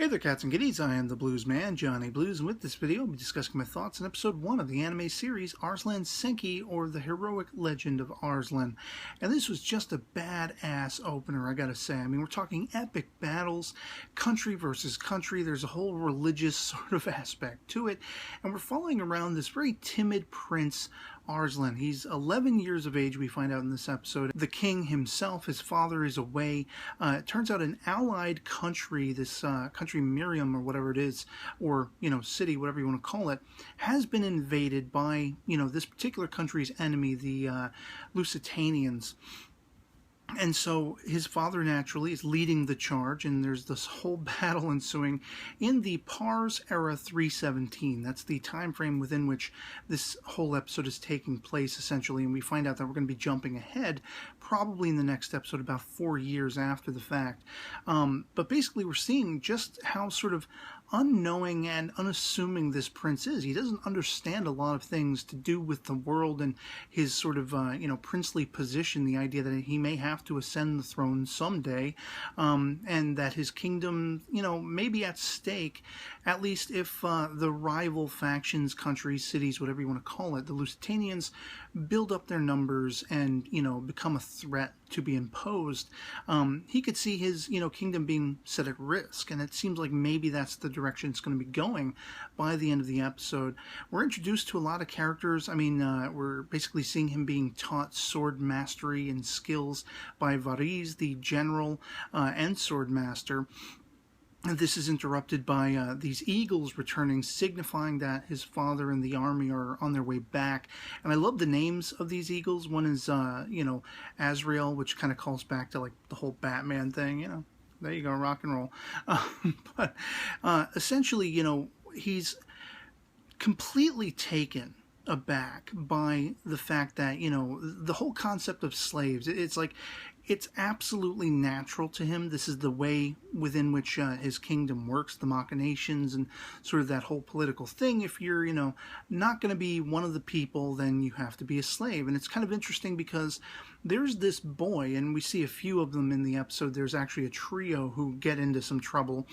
Hey there, cats and kitties. I am the Blues Man, Johnny Blues, and with this video, I'll be discussing my thoughts on episode 1 of the anime series Arslan Senki, or The Heroic Legend of Arslan. And this was just a badass opener, I gotta say. I mean, we're talking epic battles, country versus country. There's a whole religious sort of aspect to it, and we're following around this very timid prince, Arslan. He's 11 years of age, we find out in this episode. The king himself, his father, is away. It turns out an allied country, this country Miriam or whatever it is, or, city, whatever you want to call it, has been invaded by, this particular country's enemy, the Lusitanians. And so his father naturally is leading the charge, and there's this whole battle ensuing in the Pars Era 317. That's the time frame within which this whole episode is taking place, essentially, and we find out that we're going to be jumping ahead probably in the next episode about 4 years after the fact. But basically we're seeing just how sort of unknowing and unassuming this prince is. He doesn't understand a lot of things to do with the world and his sort of, princely position, the idea that he may have to ascend the throne someday, and that his kingdom, may be at stake, at least if the rival factions, countries, cities, whatever you want to call it, the Lusitanians, build up their numbers and, become a threat to be imposed. He could see his, kingdom being set at risk, and it seems like maybe that's the direction it's going to be going by the end of the episode. We're introduced to a lot of characters. I mean, we're basically seeing him being taught sword mastery and skills by Varese, the general and sword master. And this is interrupted by these eagles returning, signifying that his father and the army are on their way back. And I love the names of these eagles. One is, Azrael, which kind of calls back to, like, the whole Batman thing, There you go, rock and roll. But essentially, he's completely taken aback by the fact that, the whole concept of slaves, it's like, it's absolutely natural to him. This is the way within which his kingdom works, the machinations and sort of that whole political thing. If you're, not going to be one of the people, then you have to be a slave. And it's kind of interesting because there's this boy, and we see a few of them in the episode. There's actually a trio who get into some trouble.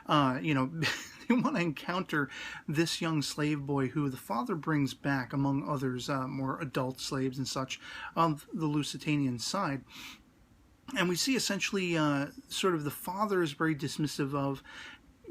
They want to encounter this young slave boy who the father brings back, among others, more adult slaves and such, of the Lusitanian side. And we see essentially sort of the father is very dismissive of,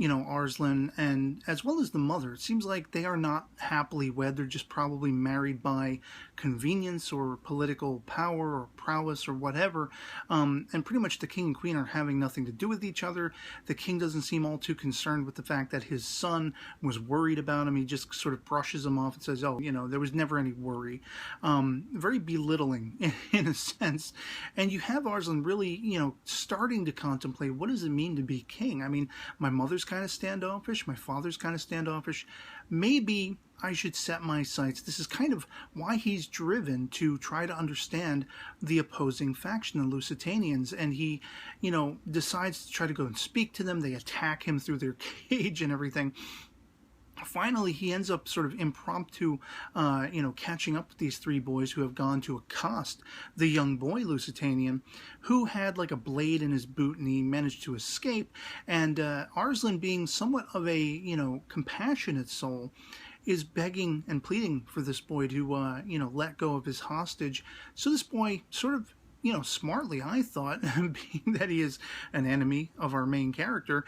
Arslan, and as well as the mother. It seems like they are not happily wed. They're just probably married by convenience or political power or prowess or whatever. And pretty much the king and queen are having nothing to do with each other. The king doesn't seem all too concerned with the fact that his son was worried about him. He just sort of brushes him off and says, oh, there was never any worry. Very belittling in a sense. And you have Arslan really, starting to contemplate, what does it mean to be king? I mean, my mother's kind of standoffish, my father's kind of standoffish. Maybe I should set my sights. This is kind of why he's driven to try to understand the opposing faction, the Lusitanians, and he, decides to try to go and speak to them. They attack him through their cage and everything. Finally, he ends up sort of impromptu, catching up with these three boys who have gone to accost the young boy Lusitanian, who had like a blade in his boot, and he managed to escape. And Arslan, being somewhat of a, compassionate soul, is begging and pleading for this boy to, let go of his hostage. So this boy sort of, smartly, I thought, being that he is an enemy of our main character,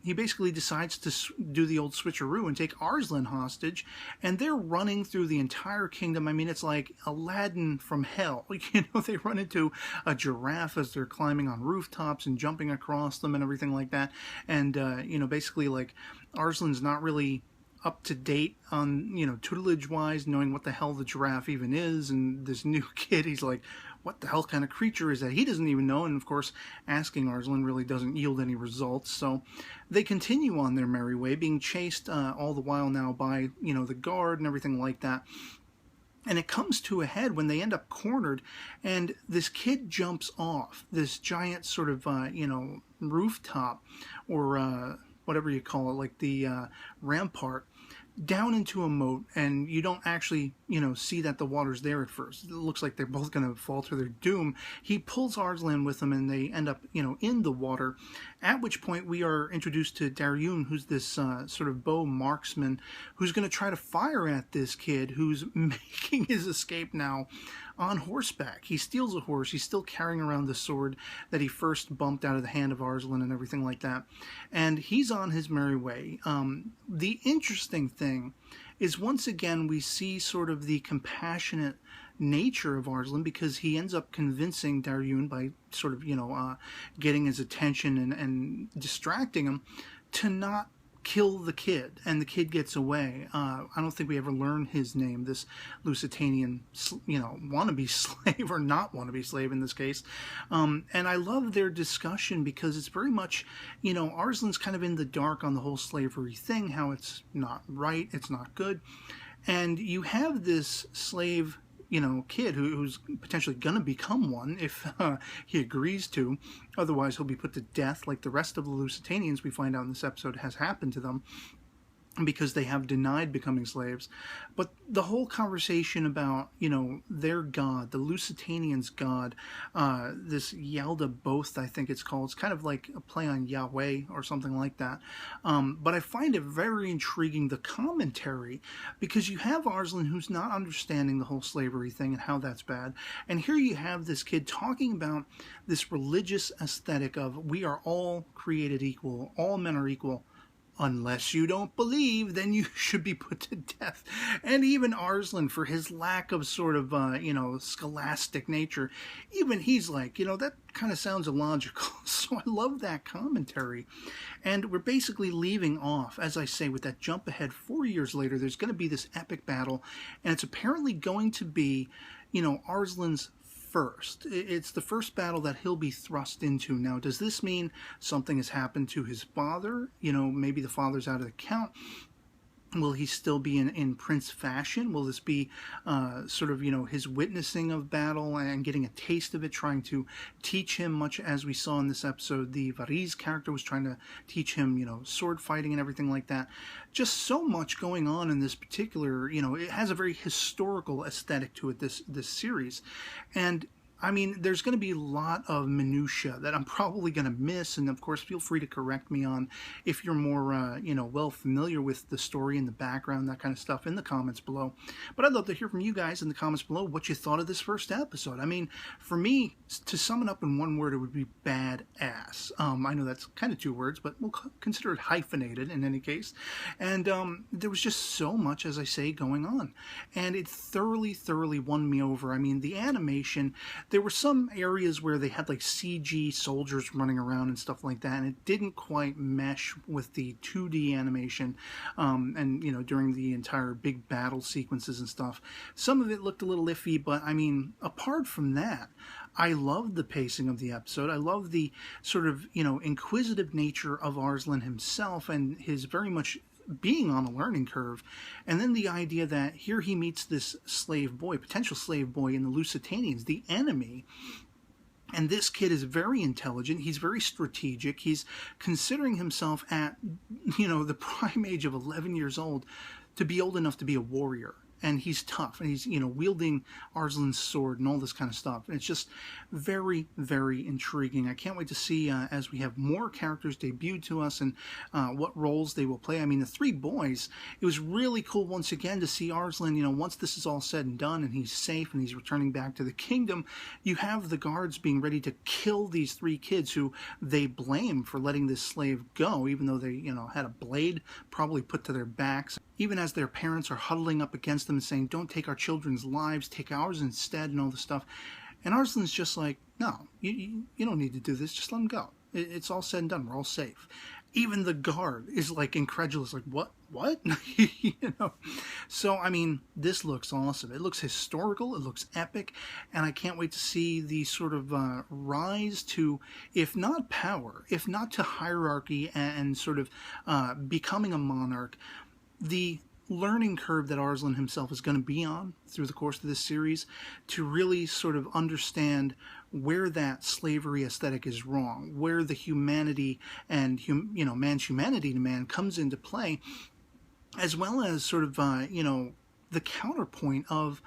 he basically decides to do the old switcheroo and take Arslan hostage, and they're running through the entire kingdom. I mean, it's like Aladdin from hell. They run into a giraffe as they're climbing on rooftops and jumping across them and everything like that. And, basically, like, Arslan's not really up to date on, tutelage wise, knowing what the hell the giraffe even is, and this new kid, he's like, what the hell kind of creature is that? He doesn't even know, and of course asking Arslan really doesn't yield any results. So they continue on their merry way, being chased all the while now by, the guard and everything like that. And it comes to a head when they end up cornered, and this kid jumps off this giant sort of, rooftop, or whatever you call it, like the rampart, down into a moat, and you don't actually, see that the water's there at first. It looks like they're both going to fall to their doom. He pulls Arslan with him, and they end up, in the water. At which point we are introduced to Daryun, who's this sort of bow marksman, who's going to try to fire at this kid who's making his escape now on horseback. He steals a horse. He's still carrying around the sword that he first bumped out of the hand of Arslan and everything like that. And he's on his merry way. The interesting thing is, once again, we see sort of the compassionate nature of Arslan, because he ends up convincing Daryun by sort of, getting his attention and distracting him to not kill the kid, and the kid gets away. I don't think we ever learn his name, this Lusitanian, wannabe slave, or not wannabe slave in this case. And I love their discussion, because it's very much, Arslan's kind of in the dark on the whole slavery thing, how it's not right, it's not good. And you have this slave kid who's potentially going to become one if he agrees to. Otherwise, he'll be put to death like the rest of the Lusitanians we find out in this episode has happened to them, because they have denied becoming slaves. But the whole conversation about, their god, the Lusitanians' god, this Yalda Both, I think it's called. It's kind of like a play on Yahweh or something like that. But I find it very intriguing, the commentary, because you have Arslan who's not understanding the whole slavery thing and how that's bad. And here you have this kid talking about this religious aesthetic of, we are all created equal, all men are equal. Unless you don't believe, then you should be put to death. And even Arslan, for his lack of sort of, scholastic nature, even he's like, that kind of sounds illogical. So I love that commentary. And we're basically leaving off, as I say, with that jump ahead 4 years later. There's going to be this epic battle, and it's apparently going to be, Arslan's first. It's the first battle that he'll be thrust into. Now, does this mean something has happened to his father? Maybe the father's out of the count. Will he still be in Prince fashion? Will this be sort of, his witnessing of battle and getting a taste of it, trying to teach him, much as we saw in this episode, the Variz character was trying to teach him, sword fighting and everything like that. Just so much going on in this particular, it has a very historical aesthetic to it, this series. And I mean, there's going to be a lot of minutia that I'm probably going to miss, and of course, feel free to correct me on if you're more, well familiar with the story and the background, that kind of stuff, in the comments below. But I'd love to hear from you guys in the comments below what you thought of this first episode. I mean, for me, to sum it up in one word, it would be badass. I know that's kind of two words, but we'll consider it hyphenated in any case. And there was just so much, as I say, going on, and it thoroughly won me over. I mean, the animation. There were some areas where they had like CG soldiers running around and stuff like that, and it didn't quite mesh with the 2D animation, and during the entire big battle sequences and stuff. Some of it looked a little iffy, but I mean, apart from that, I loved the pacing of the episode. I love the sort of, inquisitive nature of Arslan himself, and his very much being on a learning curve. And then the idea that here he meets this slave boy, potential slave boy in the Lusitanians, the enemy. And this kid is very intelligent. He's very strategic. He's considering himself at, the prime age of 11 years old to be old enough to be a warrior. And he's tough, and he's, wielding Arslan's sword and all this kind of stuff. And it's just very intriguing. I can't wait to see as we have more characters debut to us and what roles they will play. I mean, the three boys, it was really cool once again to see Arslan, once this is all said and done and he's safe and he's returning back to the kingdom, you have the guards being ready to kill these three kids who they blame for letting this slave go, even though they, had a blade probably put to their backs. Even as their parents are huddling up against them and saying, don't take our children's lives, take ours instead, and all this stuff. And Arslan's just like, no, you don't need to do this, just let them go. It's all said and done, we're all safe. Even the guard is like incredulous, like, what? So, I mean, this looks awesome. It looks historical, it looks epic, and I can't wait to see the sort of rise to, if not power, if not to hierarchy and sort of becoming a monarch, the learning curve that Arslan himself is going to be on through the course of this series to really sort of understand where that slavery aesthetic is wrong, where the humanity and, man's humanity to man comes into play, as well as sort of, the counterpoint of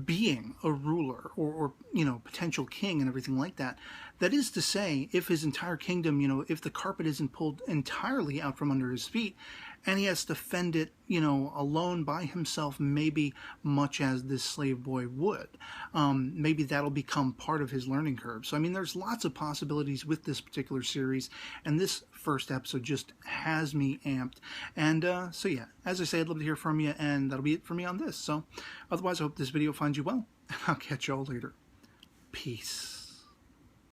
being a ruler or you know, potential king and everything like that. That is to say, if his entire kingdom, you know, if the carpet isn't pulled entirely out from under his feet and he has to fend it, you know, alone by himself, maybe much as this slave boy would, maybe that'll become part of his learning curve. So I mean, there's lots of possibilities with this particular series, and this first episode just has me amped. And so yeah, as I say, I'd love to hear from you, and that'll be it for me on this. So otherwise, I hope this video finds you well, and I'll catch y'all later. Peace.